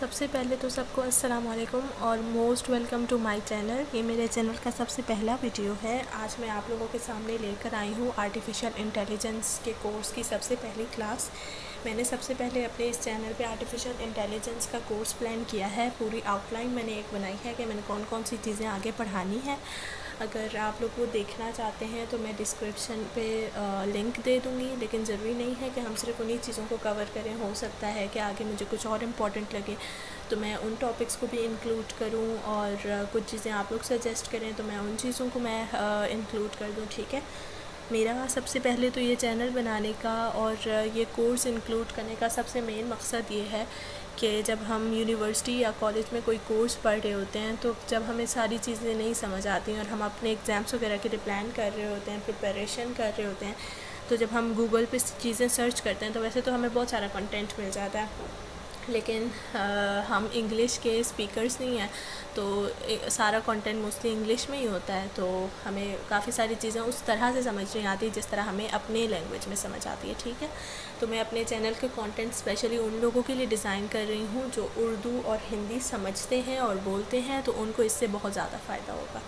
सबसे पहले तो सबको अस्सलाम वालेकुम और most welcome to my channel. ये मेरे चैनल का सबसे पहला वीडियो है। आज मैं आप लोगों के सामने लेकर आई हूँ आर्टिफिशियल इंटेलिजेंस के कोर्स की सबसे पहली क्लास। मैंने सबसे पहले अपने इस चैनल पे आर्टिफिशियल इंटेलिजेंस का कोर्स प्लान किया है। पूरी आउटलाइन मैंने एक बनाई है कि मैंने कौन कौन सी चीज़ें आगे पढ़ानी है। अगर आप लोग वो देखना चाहते हैं तो मैं डिस्क्रिप्शन पे लिंक दे दूँगी, लेकिन ज़रूरी नहीं है कि हम सिर्फ उन्हीं चीज़ों को कवर करें। हो सकता है कि आगे मुझे कुछ और इम्पॉर्टेंट लगे तो मैं उन टॉपिक्स को भी इंक्लूड करूं, और कुछ चीज़ें आप लोग सजेस्ट करें तो मैं उन चीज़ों को मैं इंक्लूड कर दूं। ठीक है, मेरा सबसे पहले तो ये चैनल बनाने का और ये कोर्स इंक्लूड करने का सबसे मेन मकसद ये है कि जब हम यूनिवर्सिटी या कॉलेज में कोई कोर्स पढ़ रहे होते हैं तो जब हमें सारी चीज़ें नहीं समझ आती और हम अपने एग्ज़ाम्स वगैरह के लिए प्लान कर रहे होते हैं, प्रिपरेशन कर रहे होते हैं, तो जब हम गूगल पे चीज़ें सर्च करते हैं तो वैसे तो हमें बहुत सारा कंटेंट मिल जाता है, लेकिन हम इंग्लिश के स्पीकर्स नहीं हैं तो सारा कंटेंट मोस्टली इंग्लिश में ही होता है, तो हमें काफ़ी सारी चीज़ें उस तरह से समझ नहीं आती जिस तरह हमें अपने लैंग्वेज में समझ आती है। ठीक है, तो मैं अपने चैनल के कंटेंट स्पेशली उन लोगों के लिए डिज़ाइन कर रही हूँ जो उर्दू और हिंदी समझते हैं और बोलते हैं, तो उनको इससे बहुत ज़्यादा फ़ायदा होगा।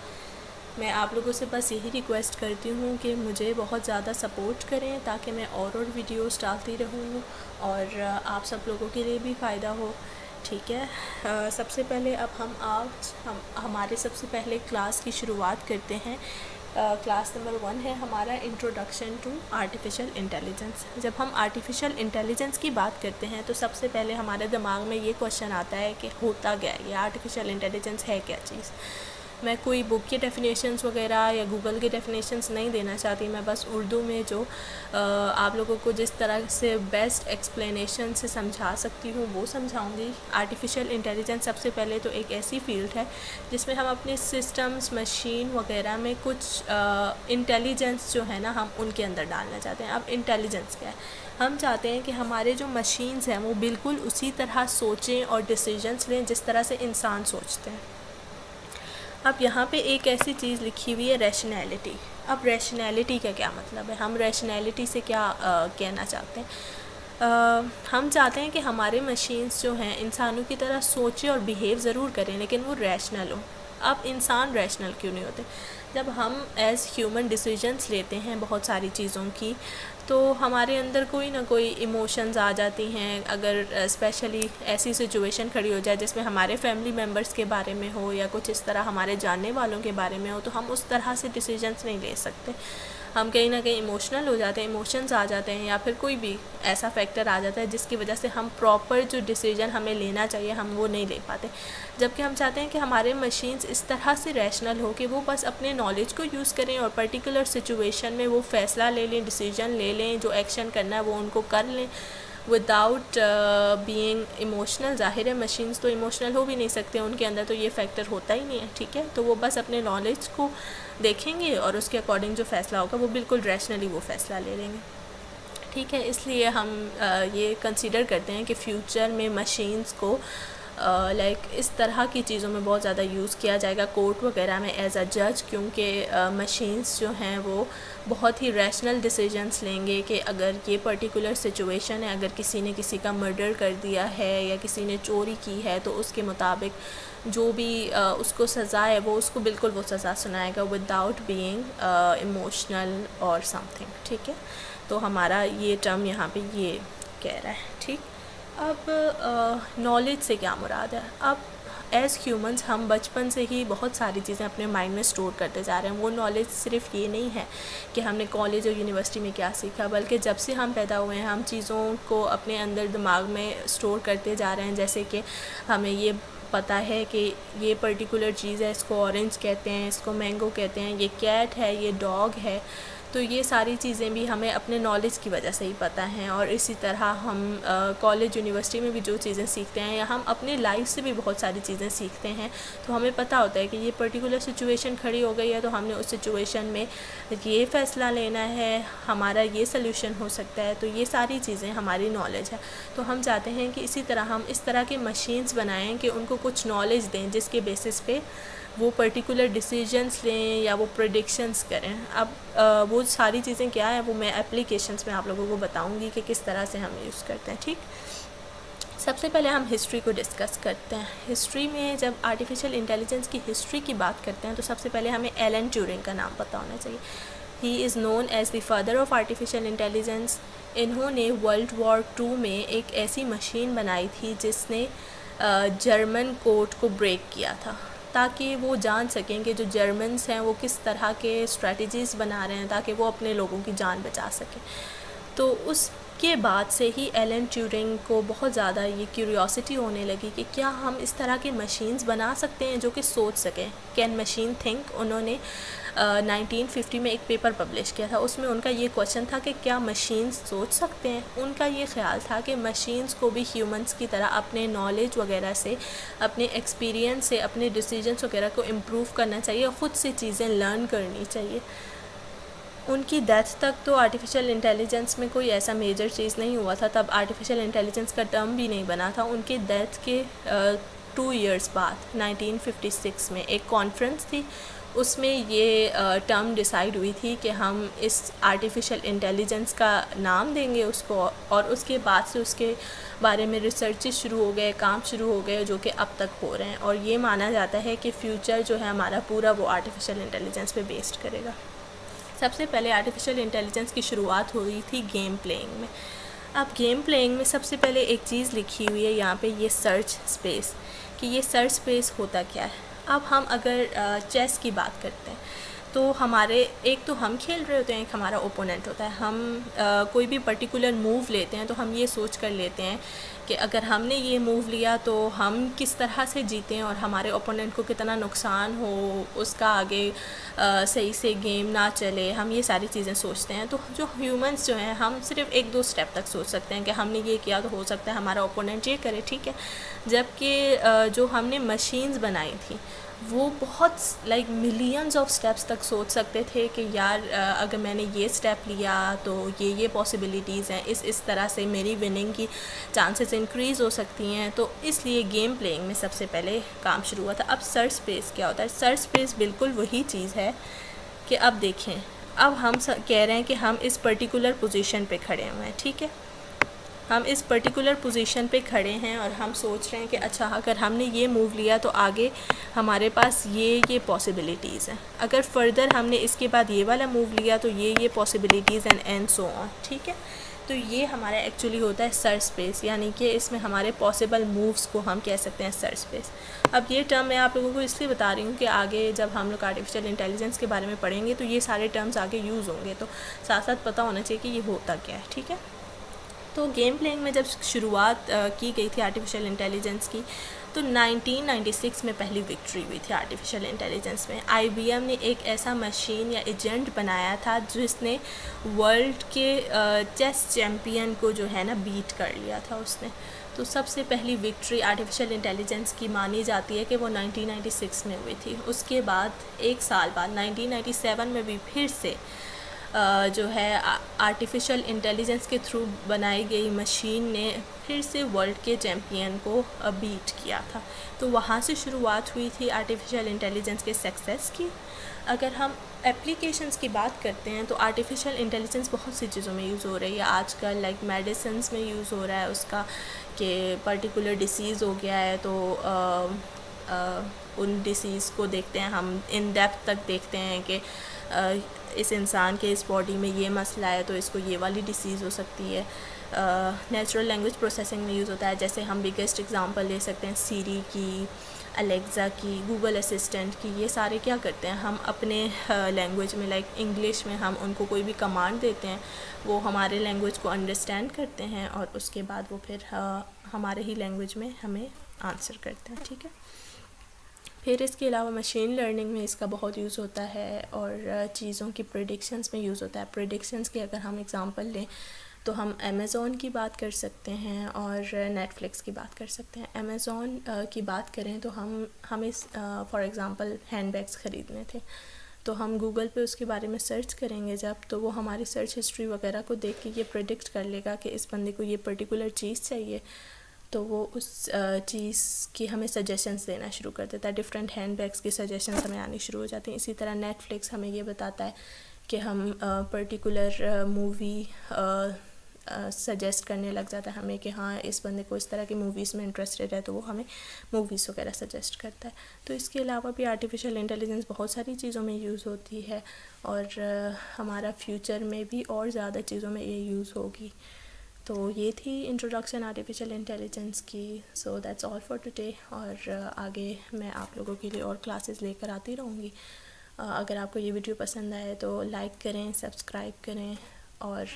मैं आप लोगों से बस यही रिक्वेस्ट करती हूँ कि मुझे बहुत ज़्यादा सपोर्ट करें ताकि मैं और वीडियोस डालती रहूँ और आप सब लोगों के लिए भी फ़ायदा हो। ठीक है, सबसे पहले अब हम हमारे सबसे पहले क्लास की शुरुआत करते हैं। क्लास नंबर 1 है हमारा इंट्रोडक्शन टू आर्टिफिशियल इंटेलिजेंस। जब हम आर्टिफिशियल इंटेलिजेंस की बात करते हैं तो सबसे पहले हमारे दिमाग में ये क्वेश्चन आता है कि होता क्या है, ये आर्टिफिशियल इंटेलिजेंस है क्या चीज़। मैं कोई बुक के डेफिनेशंस वगैरह या गूगल के डेफिनेशंस नहीं देना चाहती, मैं बस उर्दू में जो आप लोगों को जिस तरह से बेस्ट एक्सप्लेनेशन से समझा सकती हूँ वो समझाऊंगी। आर्टिफिशियल इंटेलिजेंस सबसे पहले तो एक ऐसी फील्ड है जिसमें हम अपने सिस्टम्स, मशीन वगैरह में कुछ इंटेलिजेंस जो है ना हम उनके अंदर डालना चाहते हैं। अब इंटेलिजेंस क्या है? हम चाहते हैं कि हमारे जो मशीन्स हैं वो बिल्कुल उसी तरह सोचें और डिसीजंस लें जिस तरह से इंसान सोचते हैं। अब यहाँ पे एक ऐसी चीज़ लिखी हुई है रैशनैलिटी। अब रैशनैलिटी का क्या मतलब है? हम रैशनैलिटी से क्या कहना चाहते हैं? हम चाहते हैं कि हमारे मशीन्स जो हैं इंसानों की तरह सोचें और बिहेव ज़रूर करें, लेकिन वो रैशनल हो। अब इंसान रैशनल क्यों नहीं होते? जब हम एज़ ह्यूमन डिसीजंस लेते हैं बहुत सारी चीज़ों की, तो हमारे अंदर कोई ना कोई इमोशंस आ जाती हैं। अगर स्पेशली ऐसी सिचुएशन खड़ी हो जाए जिसमें हमारे फैमिली मेम्बर्स के बारे में हो या कुछ इस तरह हमारे जानने वालों के बारे में हो, तो हम उस तरह से डिसीजंस नहीं ले सकते। हम कहीं ना कहीं इमोशनल हो जाते हैं, इमोशंस आ जाते हैं, या फिर कोई भी ऐसा फैक्टर आ जाता है जिसकी वजह से हम प्रॉपर जो डिसीजन हमें लेना चाहिए हम वो नहीं ले पाते। जबकि हम चाहते हैं कि हमारे मशीन्स इस तरह से रैशनल हो कि वो बस अपने नॉलेज को यूज़ करें और पर्टिकुलर सिचुएशन में वो फ़ैसला ले लें, डिसीजन ले लें, जो एक्शन करना है वो उनको कर लें विदाउट बीइंग इमोशनल। ज़ाहिर है मशीन्स तो इमोशनल हो भी नहीं सकते, उनके अंदर तो ये फैक्टर होता ही नहीं है। ठीक है, तो वो बस अपने नॉलेज को देखेंगे और उसके अकॉर्डिंग जो फ़ैसला होगा वो बिल्कुल रैशनली वो फ़ैसला ले लेंगे। ठीक है, इसलिए हम ये कंसीडर करते हैं कि फ्यूचर में मशीन्स को लाइक इस तरह की चीज़ों में बहुत ज़्यादा यूज़ किया जाएगा, कोर्ट वगैरह में एज अ जज, क्योंकि मशीन्स जो हैं वो बहुत ही रैशनल डिसीजंस लेंगे कि अगर ये पर्टिकुलर सिचुएशन है, अगर किसी ने किसी का मर्डर कर दिया है या किसी ने चोरी की है, तो उसके मुताबिक जो भी उसको सज़ा है वो उसको बिल्कुल वो सज़ा सुनाएगा विदाउट बीइंग इमोशनल और समथिंग। ठीक है, तो हमारा ये टर्म यहाँ पे ये कह रहा है। ठीक, अब नॉलेज से क्या मुराद है? अब एज़ ह्यूमंस हम बचपन से ही बहुत सारी चीज़ें अपने माइंड में स्टोर करते जा रहे हैं। वो नॉलेज सिर्फ ये नहीं है कि हमने कॉलेज और यूनिवर्सिटी में क्या सीखा, बल्कि जब से हम पैदा हुए हैं हम चीज़ों को अपने अंदर दिमाग में स्टोर करते जा रहे हैं। जैसे कि हमें ये पता है कि ये पर्टिकुलर चीज़ है, इसको ऑरेंज कहते हैं, इसको मैंगो कहते हैं, ये कैट है, ये डॉग है। तो ये सारी चीज़ें भी हमें अपने नॉलेज की वजह से ही पता हैं। और इसी तरह हम कॉलेज यूनिवर्सिटी में भी जो चीज़ें सीखते हैं या हम अपनी लाइफ से भी बहुत सारी चीज़ें सीखते हैं, तो हमें पता होता है कि ये पर्टिकुलर सिचुएशन खड़ी हो गई है तो हमने उस सिचुएशन में ये फ़ैसला लेना है, हमारा ये सल्यूशन हो सकता है। तो ये सारी चीज़ें हमारी नॉलेज है। तो हम चाहते हैं कि इसी तरह हम इस तरह के मशीन्स बनाएं कि उनको कुछ नॉलेज दें जिसके बेसिस पे वो पर्टिकुलर डिसीजंस लें या वो प्रेडिक्शंस करें। अब वो सारी चीज़ें क्या है वो मैं एप्लीकेशंस में आप लोगों को बताऊंगी कि किस तरह से हम यूज़ करते हैं। ठीक, सबसे पहले हम हिस्ट्री को डिस्कस करते हैं। हिस्ट्री में जब आर्टिफिशियल इंटेलिजेंस की हिस्ट्री की बात करते हैं तो सबसे पहले हमें एलन ट्यूरिंग का नाम पता होना चाहिए। He is known as the father of artificial intelligence. इन्होंने वर्ल्ड वॉर 2 में एक ऐसी मशीन बनाई थी जिसने जर्मन कोड को ब्रेक किया था, ताकि वो जान सकें कि जो जर्मन्स हैं वो किस तरह के स्ट्रेटजीज़ बना रहे हैं ताकि वो अपने लोगों की जान बचा सकें। तो उसके बाद से ही एलन ट्यूरिंग को बहुत ज़्यादा ये क्यूरियोसिटी होने लगी कि क्या हम इस तरह के मशीन्स बना सकते हैं जो कि सोच सकें। Can machine think. उन्होंने 1950 में एक पेपर पब्लिश किया था, उसमें उनका ये क्वेश्चन था कि क्या मशीन्स सोच सकते हैं। उनका ये ख्याल था कि मशीन्स को भी ह्यूमंस की तरह अपने नॉलेज वगैरह से, अपने एक्सपीरियंस से, अपने डिसीजंस वगैरह को इम्प्रूव करना चाहिए और ख़ुद से चीज़ें लर्न करनी चाहिए। उनकी डेथ तक तो आर्टिफिशियल इंटेलिजेंस में कोई ऐसा मेजर चीज़ नहीं हुआ था, तब आर्टिफिशियल इंटेलिजेंस का टर्म भी नहीं बना था। उनके डेथ के 2 इयर्स बाद 1956 में एक कॉन्फ्रेंस थी, उसमें ये टर्म डिसाइड हुई थी कि हम इस आर्टिफिशियल इंटेलिजेंस का नाम देंगे उसको, और उसके बाद से उसके बारे में रिसर्चेस शुरू हो गए, काम शुरू हो गए जो कि अब तक हो रहे हैं। और ये माना जाता है कि फ्यूचर जो है हमारा पूरा वो आर्टिफिशियल इंटेलिजेंस पे बेस्ड करेगा। सबसे पहले आर्टिफिशियल इंटेलिजेंस की शुरुआत हुई थी गेम प्लेइंग में। अब गेम प्लेइंग में सबसे पहले एक चीज़ लिखी हुई है यहाँ पे, ये सर्च स्पेस, कि ये सर्च स्पेस होता क्या है। अब हम अगर चेस की बात करते हैं तो हमारे एक तो हम खेल रहे होते हैं, एक हमारा ओपोनेंट होता है। हम कोई भी पर्टिकुलर मूव लेते हैं तो हम ये सोच कर लेते हैं कि अगर हमने ये मूव लिया तो हम किस तरह से जीतें और हमारे ओपोनेंट को कितना नुकसान हो, उसका आगे सही से गेम ना चले, हम ये सारी चीज़ें सोचते हैं। तो जो ह्यूमंस जो हैं, हम सिर्फ 1-2 स्टेप तक सोच सकते हैं कि हमने ये किया तो हो सकता है हमारा ओपोनेंट ये करे, ठीक है। जबकि जो हमने मशीन्स बनाई थी वो बहुत लाइक मिलियंस ऑफ स्टेप्स तक सोच सकते थे कि यार अगर मैंने ये स्टेप लिया तो ये पॉसिबिलिटीज़ हैं, इस तरह से मेरी विनिंग की चांसेस इंक्रीज़ हो सकती हैं। तो इसलिए गेम प्लेइंग में सबसे पहले काम शुरू हुआ था। अब सर्च स्पेस क्या होता है? सर्च स्पेस बिल्कुल वही चीज़ है कि अब देखें, अब हम कह रहे हैं कि हम इस पर्टिकुलर पोजीशन पे खड़े हुए हैं, ठीक है। हम इस पर्टिकुलर पोजीशन पे खड़े हैं और हम सोच रहे हैं कि अच्छा अगर हमने ये मूव लिया तो आगे हमारे पास ये पॉसिबिलिटीज़ हैं, अगर फर्दर हमने इसके बाद ये वाला मूव लिया तो ये पॉसिबिलिटीज़ एंड सो ऑन, ठीक है। तो ये हमारा एक्चुअली होता है सर्च स्पेस, यानी कि इसमें हमारे पॉसिबल मूव्स को हम कह सकते हैं सर्च स्पेस। अब ये टर्म मैं आप लोगों को इसलिए बता रही हूँ कि आगे जब हम लोग आर्टिफिशियल इंटेलिजेंस के बारे में पढ़ेंगे तो ये सारे टर्म्स आगे यूज़ होंगे, तो साथ साथ पता होना चाहिए कि ये होता क्या है, ठीक है। तो गेम प्लेइंग में जब शुरुआत की गई थी आर्टिफिशियल इंटेलिजेंस की, तो 1996 में पहली विक्ट्री हुई थी आर्टिफिशियल इंटेलिजेंस में। IBM ने एक ऐसा मशीन या एजेंट बनाया था जिसने वर्ल्ड के चेस चैम्पियन को जो है ना बीट कर लिया था उसने। तो सबसे पहली विक्ट्री आर्टिफिशियल इंटेलिजेंस की मानी जाती है कि वो 1996 में हुई थी। उसके बाद एक साल बाद 1997 में भी फिर से जो है आर्टिफिशियल इंटेलिजेंस के थ्रू बनाई गई मशीन ने फिर से वर्ल्ड के चैम्पियन को बीट किया था। तो वहाँ से शुरुआत हुई थी आर्टिफिशियल इंटेलिजेंस के सक्सेस की। अगर हम एप्लीकेशंस की बात करते हैं तो आर्टिफिशियल इंटेलिजेंस बहुत सी चीज़ों में यूज़ हो रही है आजकल, लाइक मेडिसिन्स में यूज़ हो रहा है उसका, कि पर्टिकुलर डिसीज़ हो गया है तो उन डिसीज़ को देखते हैं हम, इन डेप्थ तक देखते हैं कि इस इंसान के इस बॉडी में ये मसला है तो इसको ये वाली डिसीज़ हो सकती है। नेचुरल लैंग्वेज प्रोसेसिंग में यूज़ होता है, जैसे हम बिगेस्ट एग्जांपल ले सकते हैं सीरी की, अलेक्सा की, गूगल असिस्टेंट की। ये सारे क्या करते हैं, हम अपने लैंग्वेज में लाइक इंग्लिश में हम उनको कोई भी कमांड देते हैं, वो हमारे लैंग्वेज को अंडरस्टैंड करते हैं और उसके बाद वो फिर हमारे ही लैंग्वेज में हमें आंसर करते हैं, ठीक है। फिर इसके अलावा मशीन लर्निंग में इसका बहुत यूज़ होता है और चीज़ों की प्रेडिक्शंस में यूज़ होता है। प्रेडिक्शंस की अगर हम एग्जांपल लें तो हम अमेज़ॉन की बात कर सकते हैं और नेटफ्लिक्स की बात कर सकते हैं। अमेज़ॉन की बात करें तो हमें फॉर एग्ज़ाम्पल हैंडबैग्स ख़रीदने थे, तो हम गूगल पे उसके बारे में सर्च करेंगे जब, तो वो हमारी सर्च हिस्ट्री वगैरह को देख के ये प्रेडिक्ट कर लेगा कि इस बंदे को ये पर्टिकुलर चीज़ चाहिए, तो वो उस चीज़ की हमें सजेशंस देना शुरू कर देता है। डिफरेंट हैंडबैग्स की सजेशंस हमें आनी शुरू हो जाती हैं। इसी तरह नेटफ्लिक्स हमें ये बताता है कि हम पर्टिकुलर मूवी सजेस्ट करने लग जाता है हमें कि हाँ इस बंदे को इस तरह की मूवीज़ में इंटरेस्टेड है, तो वो हमें मूवीज़ वगैरह सजेस्ट करता है। तो इसके अलावा भी आर्टिफिशियल इंटेलिजेंस बहुत सारी चीज़ों में यूज़ होती है और हमारा फ्यूचर में भी और ज़्यादा चीज़ों में ये यूज़ होगी। तो ये थी इंट्रोडक्शन आर्टिफिशियल इंटेलिजेंस की। So that's all for today, और आगे मैं आप लोगों के लिए और क्लासेस लेकर आती रहूँगी। अगर आपको ये वीडियो पसंद आए तो लाइक करें, सब्सक्राइब करें और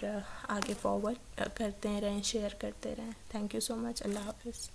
आगे फॉरवर्ड करते रहें, शेयर करते रहें। Thank you so much. अल्लाह हाफ़िज़।